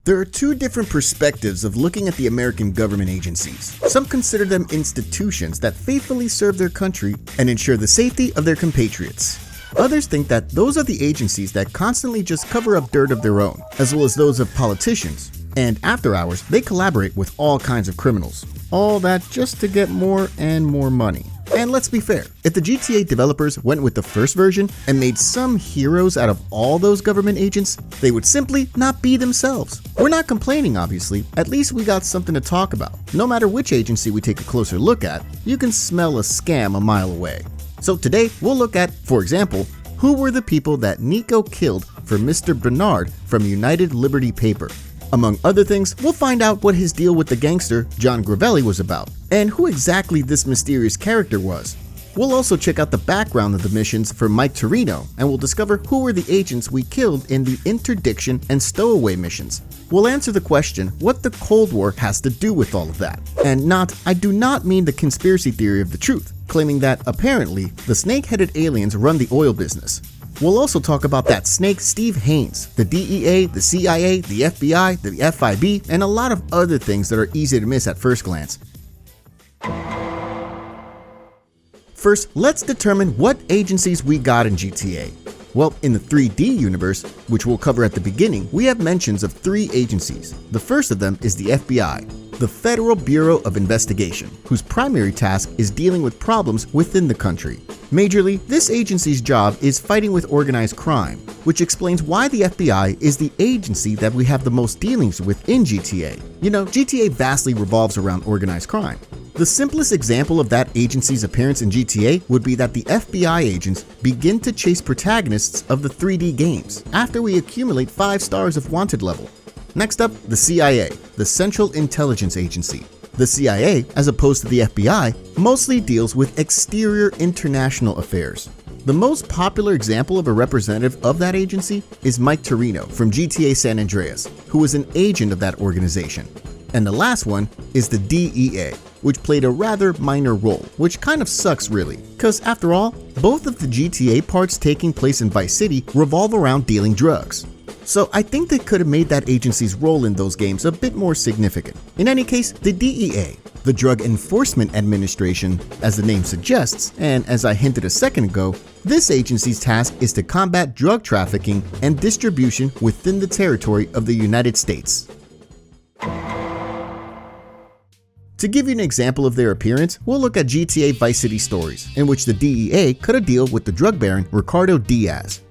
There are two different perspectives of looking at the American government agencies. Some consider them institutions that faithfully serve their country and ensure the safety of their compatriots. Others think that those are the agencies that constantly just cover up dirt of their own, as well as those of politicians. And after hours, they collaborate with all kinds of criminals. All that just to get more and more money. And let's be fair, if the GTA developers went with the first version and made some heroes out of all those government agents, they would simply not be themselves. We're not complaining, obviously, at least we got something to talk about. No matter which agency we take a closer look at, you can smell a scam a mile away. So today, we'll look at, for example, who were the people that Nico killed for Mr. Bernard from United Liberty Paper. Among other things, we'll find out what his deal with the gangster John Gravelli was about, and who exactly this mysterious character was. We'll also check out the background of the missions for Mike Toreno, and we'll discover who were the agents we killed in the interdiction and stowaway missions. We'll answer the question what the Cold War has to do with all of that. And I do not mean the conspiracy theory of the truth, claiming that apparently the snake-headed aliens run the oil business. We'll also talk about that snake Steve Haines, the DEA, the CIA, the FBI, the FIB, and a lot of other things that are easy to miss at first glance. First, let's determine what agencies we got in GTA. Well, in the 3D universe, which we'll cover at the beginning, we have mentions of three agencies. The first of them is the FBI, the Federal Bureau of Investigation, whose primary task is dealing with problems within the country. Majorly, this agency's job is fighting with organized crime, which explains why the FBI is the agency that we have the most dealings with in GTA. You know, GTA vastly revolves around organized crime. The simplest example of that agency's appearance in GTA would be that the FBI agents begin to chase protagonists of the 3D games after we accumulate 5 stars of wanted level. Next up, the CIA, the Central Intelligence Agency. The CIA, as opposed to the FBI, mostly deals with exterior international affairs. The most popular example of a representative of that agency is Mike Toreno from GTA San Andreas, who was an agent of that organization. And the last one is the DEA, which played a rather minor role, which kind of sucks really, because after all, both of the GTA parts taking place in Vice City revolve around dealing drugs. So I think they could have made that agency's role in those games a bit more significant. In any case, the DEA, the Drug Enforcement Administration, as the name suggests, and as I hinted a second ago, this agency's task is to combat drug trafficking and distribution within the territory of the United States. To give you an example of their appearance, we'll look at GTA Vice City Stories, in which the DEA cut a deal with the drug baron Ricardo Diaz.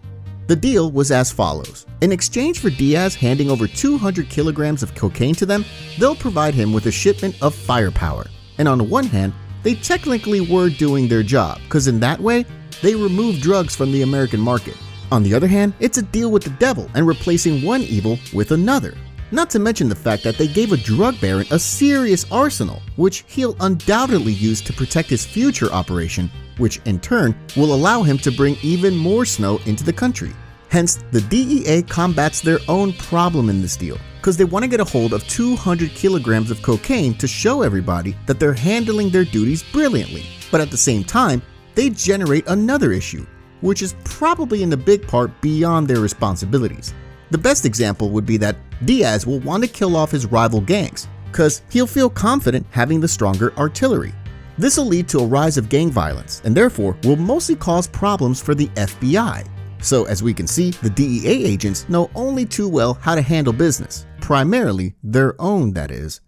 The deal was as follows. In exchange for Diaz handing over 200 kilograms of cocaine to them, they'll provide him with a shipment of firepower. And on the one hand, they technically were doing their job, because in that way, they removed drugs from the American market. On the other hand, it's a deal with the devil and replacing one evil with another. Not to mention the fact that they gave a drug baron a serious arsenal, which he'll undoubtedly use to protect his future operation, which in turn will allow him to bring even more snow into the country. Hence, the DEA combats their own problem in this deal, because they want to get a hold of 200 kilograms of cocaine to show everybody that they're handling their duties brilliantly. But at the same time, they generate another issue, which is probably in a big part beyond their responsibilities. The best example would be that Diaz will want to kill off his rival gangs, because he'll feel confident having the stronger artillery. This will lead to a rise of gang violence, and therefore will mostly cause problems for the FBI. So as we can see, the DEA agents know only too well how to handle business, primarily their own, that is.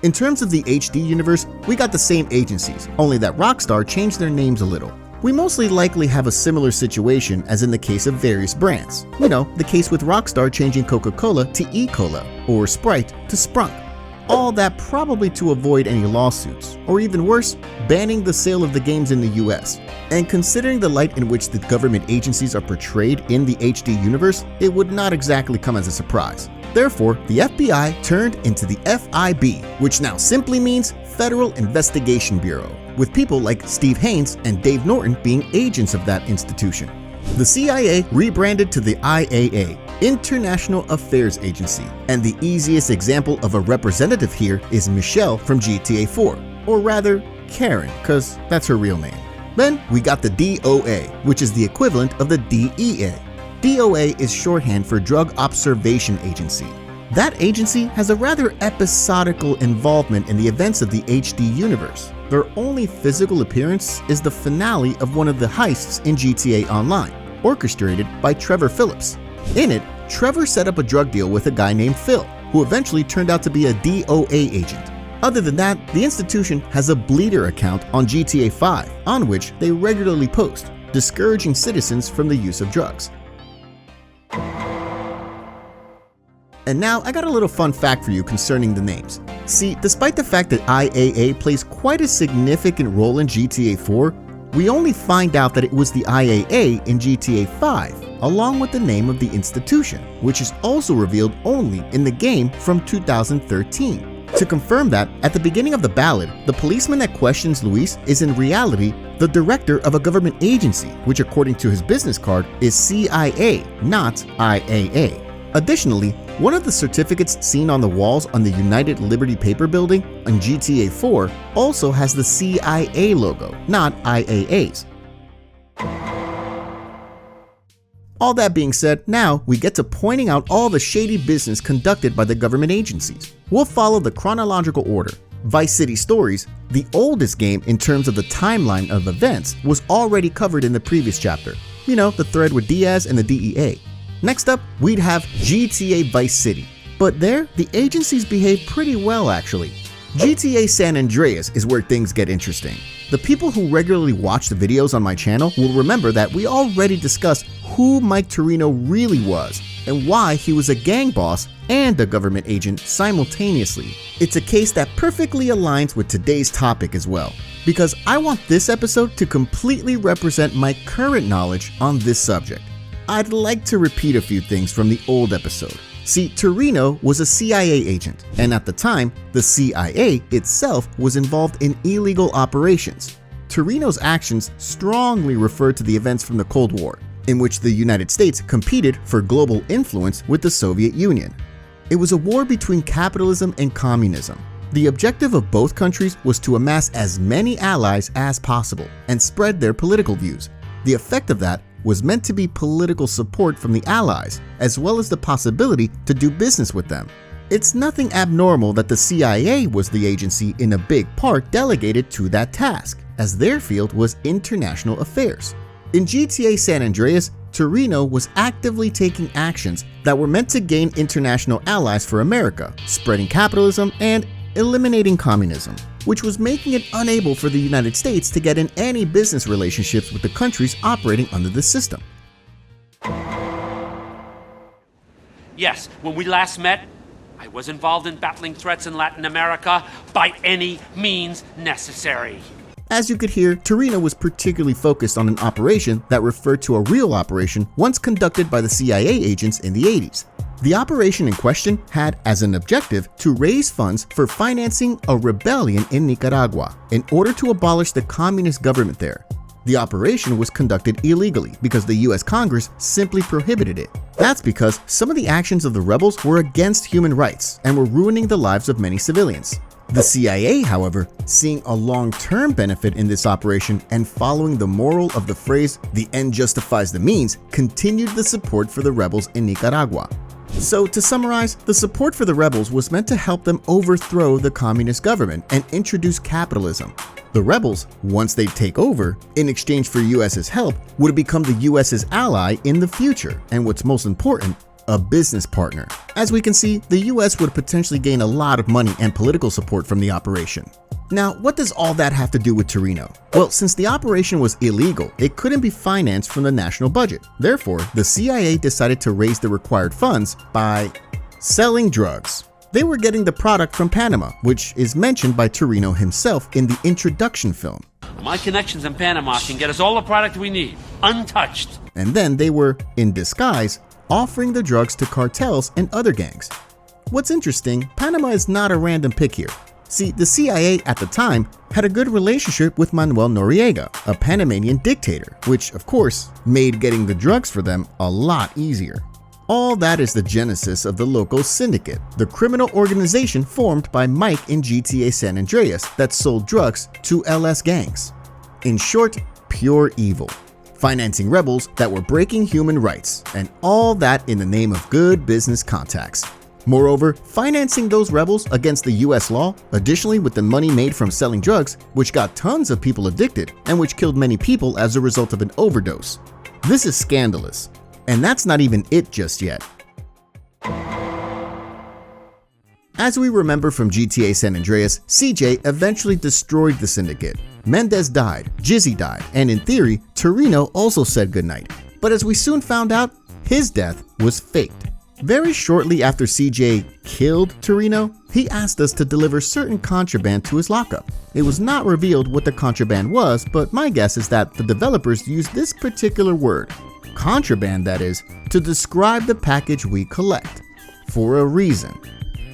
In terms of the HD universe, we got the same agencies, only that Rockstar changed their names a little. We mostly likely have a similar situation as in the case of various brands. You know, the case with Rockstar changing Coca-Cola to E-Cola, or Sprite to Sprunk. All that probably to avoid any lawsuits, or even worse, banning the sale of the games in the US. And considering the light in which the government agencies are portrayed in the HD universe, it would not exactly come as a surprise. Therefore, the FBI turned into the FIB, which now simply means Federal Investigation Bureau, with people like Steve Haines and Dave Norton being agents of that institution. The CIA rebranded to the IAA, International Affairs Agency, and the easiest example of a representative here is Michelle from GTA 4, or rather Karen, cause that's her real name. Then we got the DOA, which is the equivalent of the DEA. DOA is shorthand for Drug Observation Agency. That agency has a rather episodical involvement in the events of the HD universe. Their only physical appearance is the finale of one of the heists in GTA Online, orchestrated by Trevor Phillips. In it, Trevor set up a drug deal with a guy named Phil, who eventually turned out to be a DOA agent. Other than that, the institution has a bleeder account on GTA 5, on which they regularly post, discouraging citizens from the use of drugs. And now I got a little fun fact for you concerning the names. See, despite the fact that IAA plays quite a significant role in GTA 4, we only find out that it was the IAA in GTA 5, along with the name of the institution, which is also revealed only in the game from 2013. To confirm that, at the beginning of the ballad, the policeman that questions Luis is in reality the director of a government agency, which according to his business card is CIA, not IAA. Additionally, one of the certificates seen on the walls on the United Liberty Paper building in GTA 4 also has the CIA logo, not IAA's. All that being said, now we get to pointing out all the shady business conducted by the government agencies. We'll follow the chronological order. Vice City Stories, the oldest game in terms of the timeline of events, was already covered in the previous chapter. You know, the thread with Diaz and the DEA. Next up, we'd have GTA Vice City. But there, the agencies behave pretty well actually. GTA San Andreas is where things get interesting. The people who regularly watch the videos on my channel will remember that we already discussed who Mike Toreno really was and why he was a gang boss and a government agent simultaneously. It's a case that perfectly aligns with today's topic as well, because I want this episode to completely represent my current knowledge on this subject. I'd like to repeat a few things from the old episode. See, Toreno was a CIA agent, and at the time, the CIA itself was involved in illegal operations. Toreno's actions strongly referred to the events from the Cold War, in which the United States competed for global influence with the Soviet Union. It was a war between capitalism and communism. The objective of both countries was to amass as many allies as possible and spread their political views. The effect of that was meant to be political support from the Allies, as well as the possibility to do business with them. It's nothing abnormal that the CIA was the agency in a big part delegated to that task, as their field was international affairs. In GTA San Andreas, Toreno was actively taking actions that were meant to gain international allies for America, spreading capitalism and eliminating communism, which was making it unable for the United States to get in any business relationships with the countries operating under the system. Yes, when we last met, I was involved in battling threats in Latin America by any means necessary. As you could hear, Toreno was particularly focused on an operation that referred to a real operation once conducted by the CIA agents in the 80s. The operation in question had as an objective to raise funds for financing a rebellion in Nicaragua in order to abolish the communist government there. The operation was conducted illegally because the US Congress simply prohibited it. That's because some of the actions of the rebels were against human rights and were ruining the lives of many civilians. The CIA, however, seeing a long-term benefit in this operation and following the moral of the phrase, "the end justifies the means," continued the support for the rebels in Nicaragua. So to summarize, the support for the rebels was meant to help them overthrow the communist government and introduce capitalism. The rebels, once they take over, in exchange for US's help, would become the US's ally in the future, and what's most important, a business partner. As we can see, the US would potentially gain a lot of money and political support from the operation. Now, what does all that have to do with Toreno? Well, since the operation was illegal, it couldn't be financed from the national budget. Therefore, the CIA decided to raise the required funds by selling drugs. They were getting the product from Panama, which is mentioned by Toreno himself in the introduction film. My connections in Panama can get us all the product we need, untouched. And then they were, in disguise, offering the drugs to cartels and other gangs. What's interesting, Panama is not a random pick here. See, the CIA at the time had a good relationship with Manuel Noriega, a Panamanian dictator, which of course made getting the drugs for them a lot easier. All that is the genesis of the Loco Syndicate, the criminal organization formed by Mike in GTA San Andreas that sold drugs to LS gangs. In short, pure evil. financing rebels that were breaking human rights, and all that in the name of good business contacts. Moreover, financing those rebels against the US law, additionally with the money made from selling drugs, which got tons of people addicted and which killed many people as a result of an overdose. This is scandalous. And that's not even it just yet. As we remember from GTA San Andreas, CJ eventually destroyed the Syndicate. Mendez died, Jizzy died, and in theory, Toreno also said goodnight. But as we soon found out, his death was faked. Very shortly after CJ killed Toreno, he asked us to deliver certain contraband to his lockup. It was not revealed what the contraband was, but my guess is that the developers used this particular word, contraband that is, to describe the package we collect. For a reason.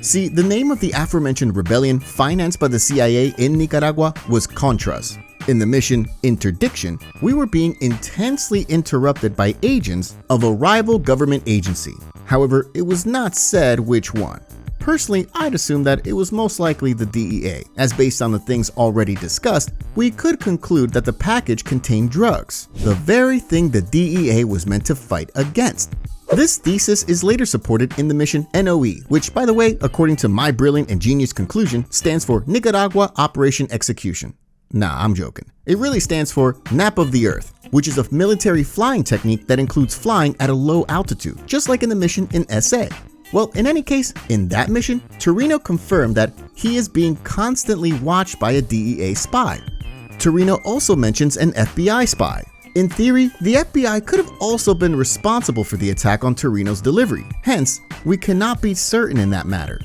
See, the name of the aforementioned rebellion financed by the CIA in Nicaragua was Contras. In the mission Interdiction, we were being intensely interrupted by agents of a rival government agency. However, it was not said which one. Personally, I'd assume that it was most likely the DEA, as based on the things already discussed, we could conclude that the package contained drugs, the very thing the DEA was meant to fight against. This thesis is later supported in the mission NOE, which, by the way, according to my brilliant and genius conclusion, stands for Nicaragua Operation Execution. Nah, I'm joking. It really stands for Nap of the Earth, which is a military flying technique that includes flying at a low altitude, just like in the mission in SA. Well, in any case, in that mission, Toreno confirmed that he is being constantly watched by a DEA spy. Toreno also mentions an FBI spy. In theory, the FBI could have also been responsible for the attack on Toreno's delivery. Hence, we cannot be certain in that matter.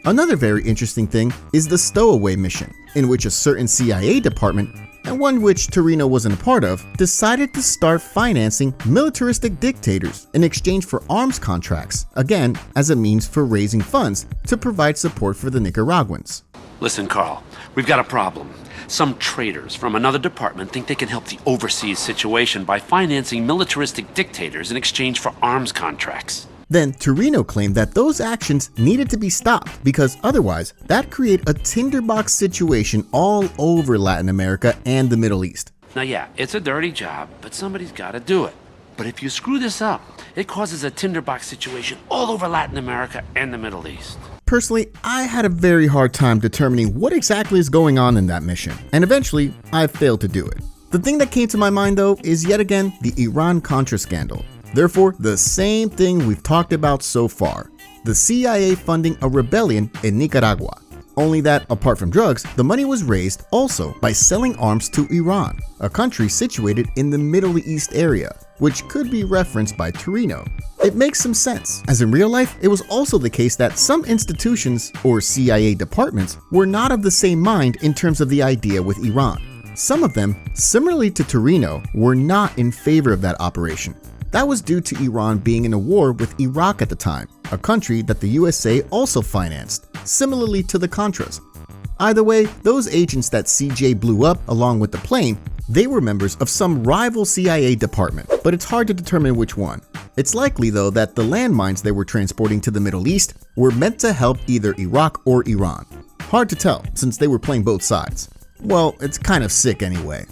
Another very interesting thing is the Stowaway mission, in which a certain CIA department, and one which Toreno wasn't a part of, decided to start financing militaristic dictators in exchange for arms contracts, again, as a means for raising funds to provide support for the Nicaraguans. Listen, Carl, we've got a problem. Some traitors from another department think they can help the overseas situation by financing militaristic dictators in exchange for arms contracts. Then Toreno claimed that those actions needed to be stopped because otherwise that'd create a tinderbox situation all over Latin America and the Middle East. Now yeah, it's a dirty job, but somebody's got to do it. But if you screw this up, it causes a tinderbox situation all over Latin America and the Middle East. Personally, I had a very hard time determining what exactly is going on in that mission, and eventually I failed to do it. The thing that came to my mind though is yet again the Iran-Contra scandal. Therefore, the same thing we've talked about so far, the CIA funding a rebellion in Nicaragua. Only that, apart from drugs, the money was raised also by selling arms to Iran, a country situated in the Middle East area, which could be referenced by Toreno. It makes some sense, as in real life, it was also the case that some institutions, or CIA departments, were not of the same mind in terms of the idea with Iran. Some of them, similarly to Toreno, were not in favor of that operation. That was due to Iran being in a war with Iraq at the time, a country that the USA also financed, similarly to the Contras. Either way, those agents that CJ blew up along with the plane, they were members of some rival CIA department, but it's hard to determine which one. It's likely though that the landmines they were transporting to the Middle East were meant to help either Iraq or Iran. Hard to tell since they were playing both sides. Well, it's kind of sick anyway.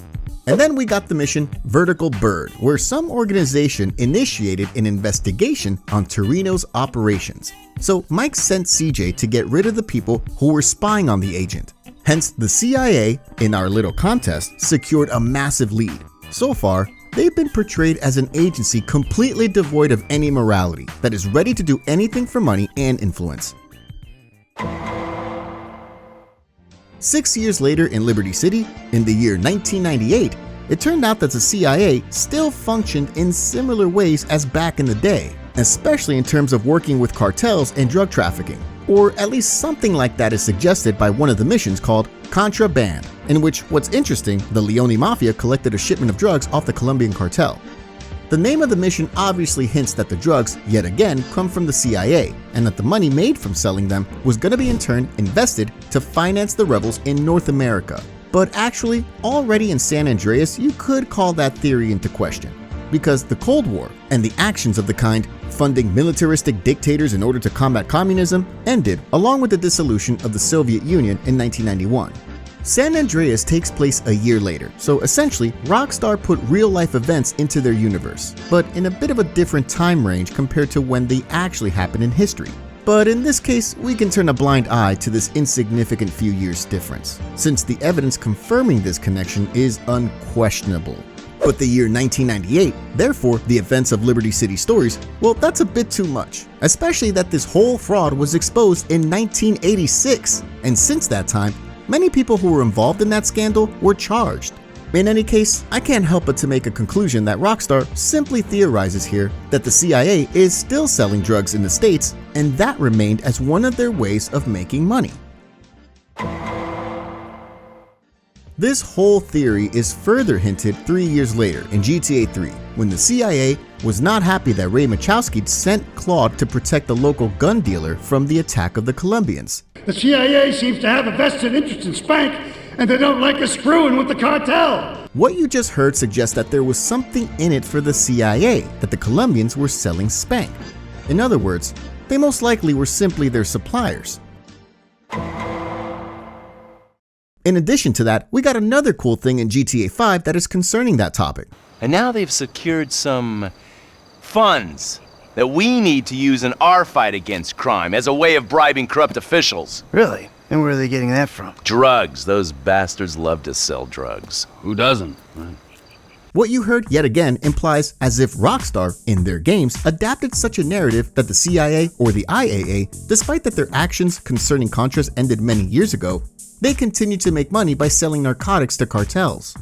And then we got the mission Vertical Bird, where some organization initiated an investigation on Toreno's operations. So Mike sent CJ to get rid of the people who were spying on the agent. Hence, the CIA, in our little contest, secured a massive lead. So far, they've been portrayed as an agency completely devoid of any morality, that is ready to do anything for money and influence. 6 years later in Liberty City, in the year 1998, it turned out that the CIA still functioned in similar ways as back in the day, especially in terms of working with cartels and drug trafficking. Or at least something like that is suggested by one of the missions called Contraband, in which, what's interesting, the Leone Mafia collected a shipment of drugs off the Colombian cartel. The name of the mission obviously hints that the drugs, yet again, come from the CIA, and that the money made from selling them was going to be in turn invested to finance the rebels in North America. But actually, already in San Andreas, you could call that theory into question, because the Cold War and the actions of the kind funding militaristic dictators in order to combat communism ended along with the dissolution of the Soviet Union in 1991. San Andreas takes place a year later, so essentially, Rockstar put real-life events into their universe, but in a bit of a different time range compared to when they actually happened in history. But in this case, we can turn a blind eye to this insignificant few years difference, since the evidence confirming this connection is unquestionable. But the year 1998, therefore the events of Liberty City Stories, well, that's a bit too much, especially that this whole fraud was exposed in 1986, and since that time, many people who were involved in that scandal were charged. In any case, I can't help but to make a conclusion that Rockstar simply theorizes here that the CIA is still selling drugs in the States, and that remained as one of their ways of making money. This whole theory is further hinted 3 years later in GTA 3, when the CIA was not happy that Ray Machowski sent Claude to protect the local gun dealer from the attack of the Colombians. The CIA seems to have a vested interest in Spank, and they don't like us screwing with the cartel. What you just heard suggests that there was something in it for the CIA, that the Colombians were selling Spank. In other words, they most likely were simply their suppliers. In addition to that, we got another cool thing in GTA 5 that is concerning that topic. And now they've secured some funds that we need to use in our fight against crime as a way of bribing corrupt officials. Really? And where are they getting that from? Drugs. Those bastards love to sell drugs. Who doesn't? What you heard yet again implies as if Rockstar, in their games, adapted such a narrative that the CIA or the IAA, despite that their actions concerning Contras ended many years ago, they continue to make money by selling narcotics to cartels.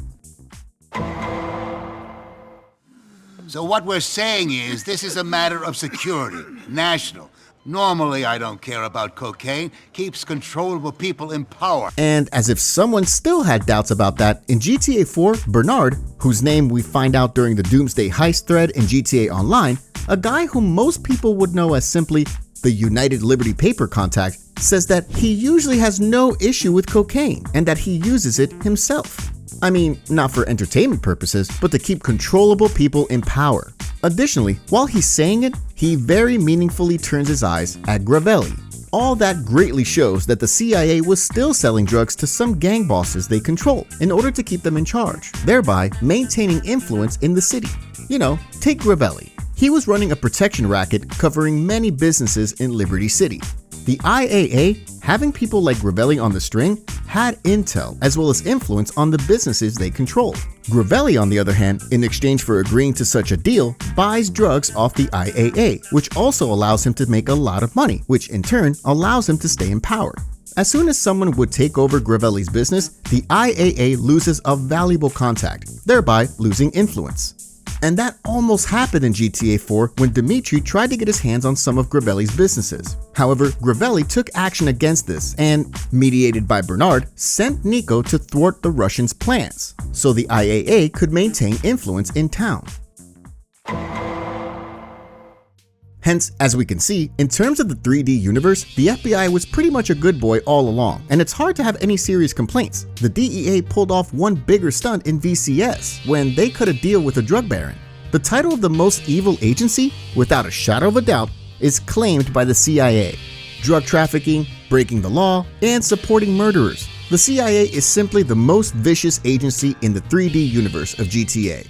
So what we're saying is this is a matter of security, national. Normally I don't care about cocaine, keeps controllable people in power. And as if someone still had doubts about that, in GTA 4, Bernard, whose name we find out during the Doomsday Heist thread in GTA Online, a guy whom most people would know as simply the United Liberty Paper contact, says that he usually has no issue with cocaine and that he uses it himself. I mean, not for entertainment purposes, but to keep controllable people in power. Additionally, while he's saying it, he very meaningfully turns his eyes at Gravelli. All that greatly shows that the CIA was still selling drugs to some gang bosses they control in order to keep them in charge, thereby maintaining influence in the city. You know, take Gravelli. He was running a protection racket covering many businesses in Liberty City. The IAA, having people like Gravelli on the string, had intel as well as influence on the businesses they controlled. Gravelli, on the other hand, in exchange for agreeing to such a deal, buys drugs off the IAA, which also allows him to make a lot of money, which in turn allows him to stay in power. As soon as someone would take over Gravelli's business, the IAA loses a valuable contact, thereby losing influence. And that almost happened in GTA 4 when Dimitri tried to get his hands on some of Gravelli's businesses. However, Gravelli took action against this and, mediated by Bernard, sent Nico to thwart the Russians' plans, so the IAA could maintain influence in town. Hence, as we can see, in terms of the 3D universe, the FBI was pretty much a good boy all along, and it's hard to have any serious complaints. The DEA pulled off one bigger stunt in VCS, when they cut a deal with a drug baron. The title of the most evil agency, without a shadow of a doubt, is claimed by the CIA. Drug trafficking, breaking the law, and supporting murderers. The CIA is simply the most vicious agency in the 3D universe of GTA.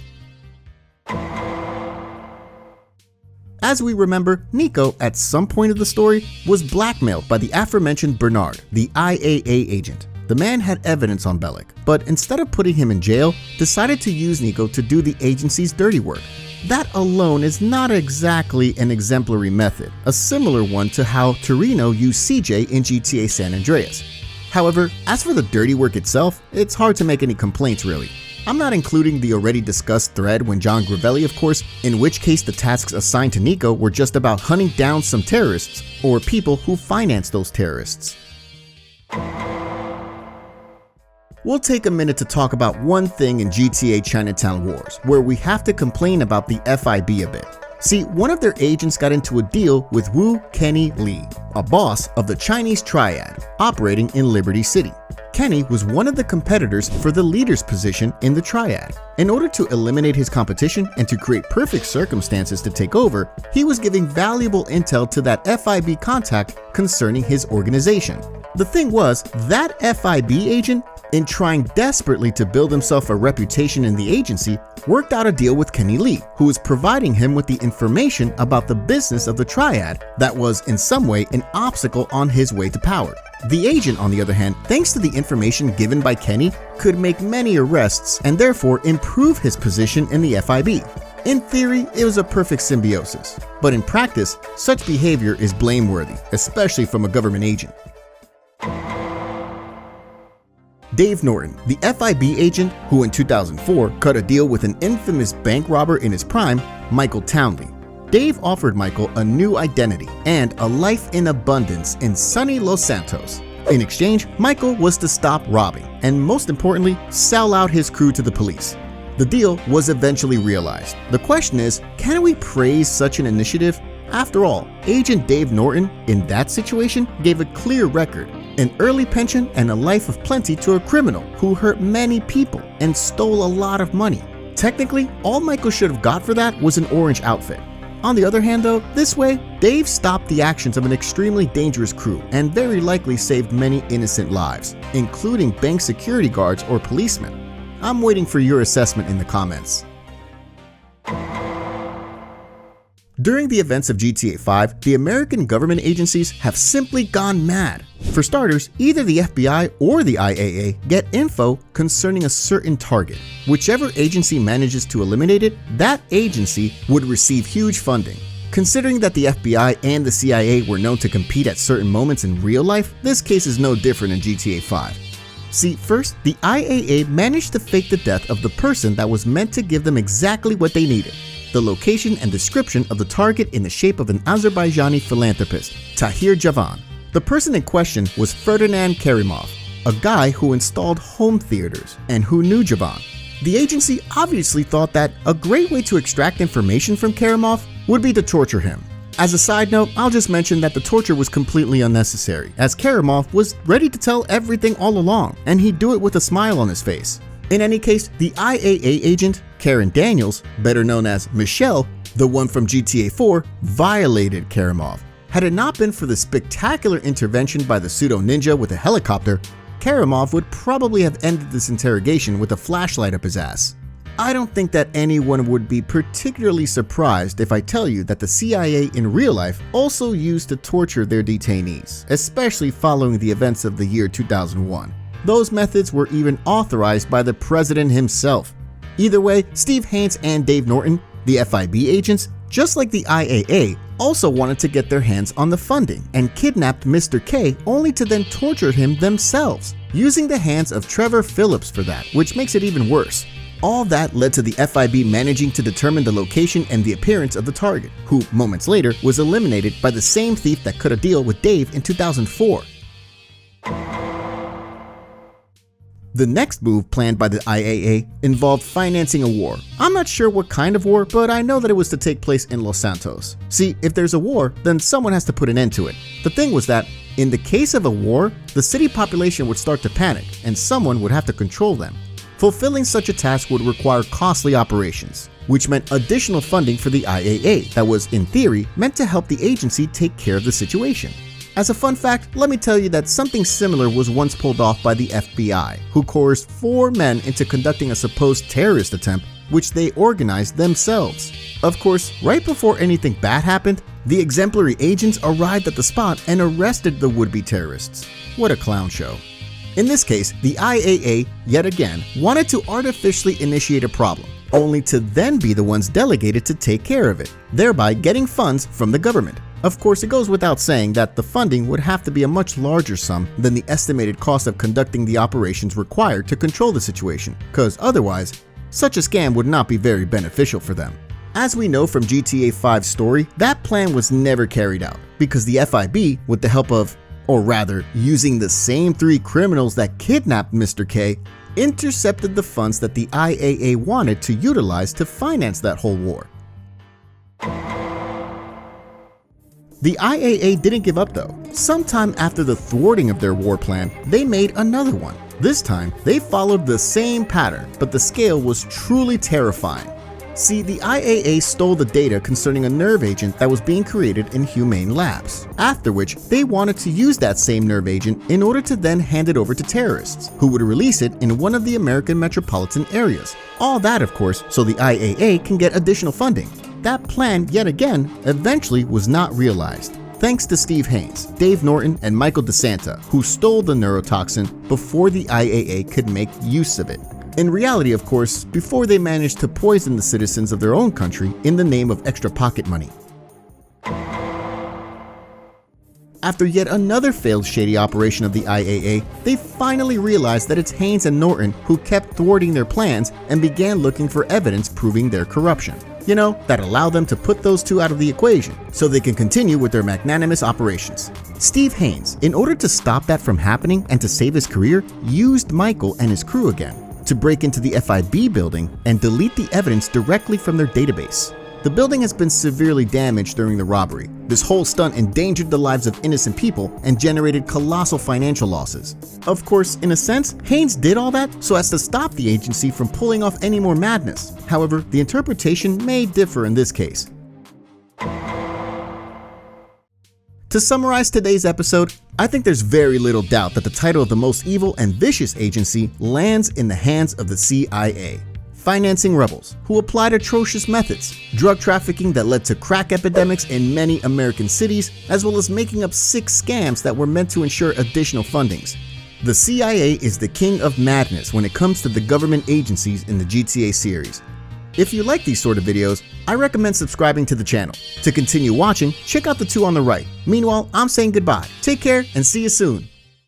As we remember, Nico, at some point of the story, was blackmailed by the aforementioned Bernard, the IAA agent. The man had evidence on Bellic, but instead of putting him in jail, decided to use Nico to do the agency's dirty work. That alone is not exactly an exemplary method, a similar one to how Toreno used CJ in GTA San Andreas. However, as for the dirty work itself, it's hard to make any complaints really. I'm not including the already discussed thread when John Gravelli, of course, in which case the tasks assigned to Nico were just about hunting down some terrorists, or people who financed those terrorists. We'll take a minute to talk about one thing in GTA Chinatown Wars, where we have to complain about the FIB a bit. See, one of their agents got into a deal with Wu Kenny Lee, a boss of the Chinese triad, operating in Liberty City. Kenny was one of the competitors for the leader's position in the triad. In order to eliminate his competition and to create perfect circumstances to take over, he was giving valuable intel to that FIB contact concerning his organization. The thing was, that FIB agent in trying desperately to build himself a reputation in the agency, worked out a deal with Kenny Lee, who was providing him with the information about the business of the Triad that was in some way an obstacle on his way to power. The agent, on the other hand, thanks to the information given by Kenny, could make many arrests and therefore improve his position in the FIB. In theory, it was a perfect symbiosis, but in practice, such behavior is blameworthy, especially from a government agent. Dave Norton, the FIB agent who in 2004 cut a deal with an infamous bank robber in his prime, Michael Townley. Dave offered Michael a new identity and a life in abundance in sunny Los Santos. In exchange, Michael was to stop robbing and, most importantly, sell out his crew to the police. The deal was eventually realized. The question is, can we praise such an initiative? After all, Agent Dave Norton, in that situation, gave a clear record, an early pension and a life of plenty to a criminal who hurt many people and stole a lot of money. Technically, all Michael should have got for that was an orange outfit. On the other hand though, this way, Dave stopped the actions of an extremely dangerous crew and very likely saved many innocent lives, including bank security guards or policemen. I'm waiting for your assessment in the comments. During the events of GTA 5, the American government agencies have simply gone mad. For starters, either the FBI or the IAA get info concerning a certain target. Whichever agency manages to eliminate it, that agency would receive huge funding. Considering that the FBI and the CIA were known to compete at certain moments in real life, this case is no different in GTA 5. See, first, the IAA managed to fake the death of the person that was meant to give them exactly what they needed: the location and description of the target in the shape of an Azerbaijani philanthropist, Tahir Javan. The person in question was Ferdinand Kerimov, a guy who installed home theaters and who knew Javan. The agency obviously thought that a great way to extract information from Kerimov would be to torture him. As a side note, I'll just mention that the torture was completely unnecessary, as Kerimov was ready to tell everything all along, and he'd do it with a smile on his face. In any case, the IAA agent, Karen Daniels, better known as Michelle, the one from GTA 4, violated Kerimov. Had it not been for the spectacular intervention by the pseudo-ninja with a helicopter, Kerimov would probably have ended this interrogation with a flashlight up his ass. I don't think that anyone would be particularly surprised if I tell you that the CIA in real life also used to torture their detainees, especially following the events of the year 2001. Those methods were even authorized by the president himself. Either way, Steve Haines and Dave Norton, the FIB agents, just like the IAA, also wanted to get their hands on the funding and kidnapped Mr. K only to then torture him themselves, using the hands of Trevor Phillips for that, which makes it even worse. All that led to the FIB managing to determine the location and the appearance of the target, who moments later was eliminated by the same thief that cut a deal with Dave in 2004. The next move planned by the IAA involved financing a war. I'm not sure what kind of war, but I know that it was to take place in Los Santos. See, if there's a war, then someone has to put an end to it. The thing was that, in the case of a war, the city population would start to panic, and someone would have to control them. Fulfilling such a task would require costly operations, which meant additional funding for the IAA that was, in theory, meant to help the agency take care of the situation. As a fun fact, let me tell you that something similar was once pulled off by the FBI, who coerced 4 men into conducting a supposed terrorist attempt, which they organized themselves. Of course, right before anything bad happened, the exemplary agents arrived at the spot and arrested the would-be terrorists. What a clown show. In this case, the IAA, yet again, wanted to artificially initiate a problem, only to then be the ones delegated to take care of it, thereby getting funds from the government. Of course, it goes without saying that the funding would have to be a much larger sum than the estimated cost of conducting the operations required to control the situation, because otherwise, such a scam would not be very beneficial for them. As we know from GTA 5's story, that plan was never carried out, because the FIB, with the help of, or rather, using the same 3 criminals that kidnapped Mr. K, intercepted the funds that the IAA wanted to utilize to finance that whole war. The IAA didn't give up though. Sometime after the thwarting of their war plan, they made another one. This time, they followed the same pattern, but the scale was truly terrifying. See, the IAA stole the data concerning a nerve agent that was being created in humane labs, after which they wanted to use that same nerve agent in order to then hand it over to terrorists, who would release it in one of the American metropolitan areas. All that, of course, so the IAA can get additional funding. That plan, yet again, eventually was not realized, thanks to Steve Haynes, Dave Norton, and Michael DeSanta, who stole the neurotoxin before the IAA could make use of it. In reality, of course, before they managed to poison the citizens of their own country in the name of extra pocket money. After yet another failed shady operation of the IAA, they finally realized that it's Haynes and Norton who kept thwarting their plans and began looking for evidence proving their corruption. You know, that allowed them to put those two out of the equation so they can continue with their magnanimous operations. Steve Haynes, in order to stop that from happening and to save his career, used Michael and his crew again to break into the FIB building and delete the evidence directly from their database. The building has been severely damaged during the robbery. This whole stunt endangered the lives of innocent people and generated colossal financial losses. Of course, in a sense, Haynes did all that so as to stop the agency from pulling off any more madness. However, the interpretation may differ in this case. To summarize today's episode, I think there's very little doubt that the title of the most evil and vicious agency lands in the hands of the CIA. Financing rebels who applied atrocious methods, drug trafficking that led to crack epidemics in many American cities, as well as making up sick scams that were meant to ensure additional fundings. The CIA is the king of madness when it comes to the government agencies in the GTA series. If you like these sort of videos, I recommend subscribing to the channel. To continue watching, check out the two on the right. Meanwhile, I'm saying goodbye. Take care and see you soon.